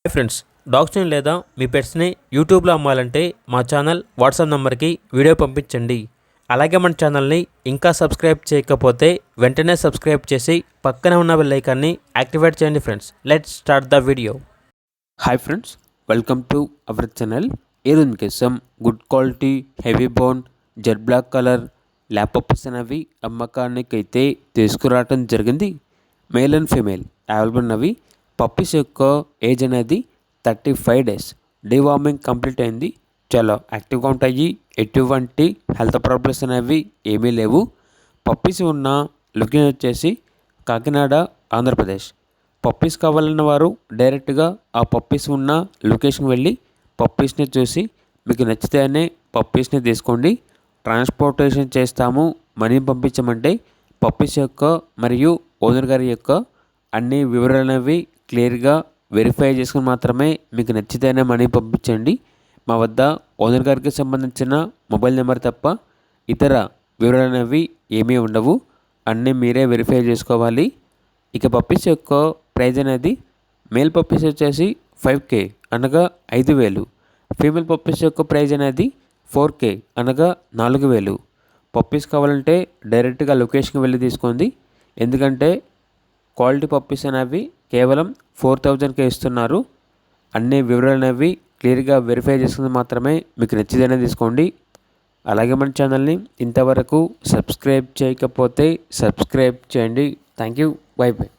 Hi friends, డాగ్స్ని లేదా మీ పెట్స్ని యూట్యూబ్లో అమ్మాలంటే మా ఛానల్ వాట్సాప్ నెంబర్కి వీడియో పంపించండి. అలాగే మన ఛానల్ని ఇంకా సబ్స్క్రైబ్ చేయకపోతే వెంటనే సబ్స్క్రైబ్ చేసి పక్కనే ఉన్న బెల్ ఐకాన్ని యాక్టివేట్ చేయండి. Friends, let's start the video. Hi friends, welcome to our channel. ఈరోజు కోసం good quality heavy bone jet black colour lab puppies అనేవి అమ్మకానికి అయితే తీసుకురావడం జరిగింది. మేల్ అండ్ ఫీమేల్ అవైలబుల్ ఉన్నవి. పప్పీస్ యొక్క ఏజ్ అనేది 35 days. డీవార్మింగ్ కంప్లీట్ అయింది. చాలా యాక్టివ్గా ఉంటాయి. ఎటువంటి హెల్త్ ప్రాబ్లమ్స్ అనేవి ఏమీ లేవు. పప్పీస్ ఉన్న లొకేషన్ వచ్చేసి కాకినాడ, ఆంధ్రప్రదేశ్. పప్పీస్ కావాలన్న వారు డైరెక్ట్గా ఆ పప్పీస్ ఉన్న లొకేషన్ వెళ్ళి పప్పీస్ని చూసి మీకు నచ్చితేనే పప్పీస్ని తీసుకోండి. ట్రాన్స్పోర్టేషన్ చేస్తాము, మనీ పంపించమంటే పప్పీస్ యొక్క మరియు ఓనర్ గారి యొక్క అన్ని వివరాలు అనేవి క్లియర్గా వెరిఫై చేసుకుని మాత్రమే మీకు నచ్చితేనే మనీ పంపించండి. మా వద్ద ఓనర్ గారికి సంబంధించిన మొబైల్ నెంబర్ తప్ప ఇతర వివరాలు అనేవి ఏమీ ఉండవు. అన్నీ మీరే వెరిఫై చేసుకోవాలి. ఇక పప్పీస్ యొక్క ప్రైజ్ అనేది మేల్ పప్పీస్ వచ్చేసి 5K అనగా 5,000. ఫీమేల్ పప్పీస్ యొక్క ప్రైజ్ అనేది 4K అనగా 4,000. పప్పీస్ కావాలంటే డైరెక్ట్గా లొకేషన్కి వెళ్ళి తీసుకోండి. ఎందుకంటే క్వాలిటీ పప్పీస్ అనేవి కేవలం 4,000కే ఇస్తున్నారు. అన్ని వివరాలు అనేవి క్లియర్గా వెరిఫై చేసుకుని మాత్రమే మీకు నచ్చితేనే తీసుకోండి. అలాగే మన ఛానల్ని ఇంతవరకు సబ్స్క్రైబ్ చేయకపోతే సబ్స్క్రైబ్ చేయండి. Thank you. By by.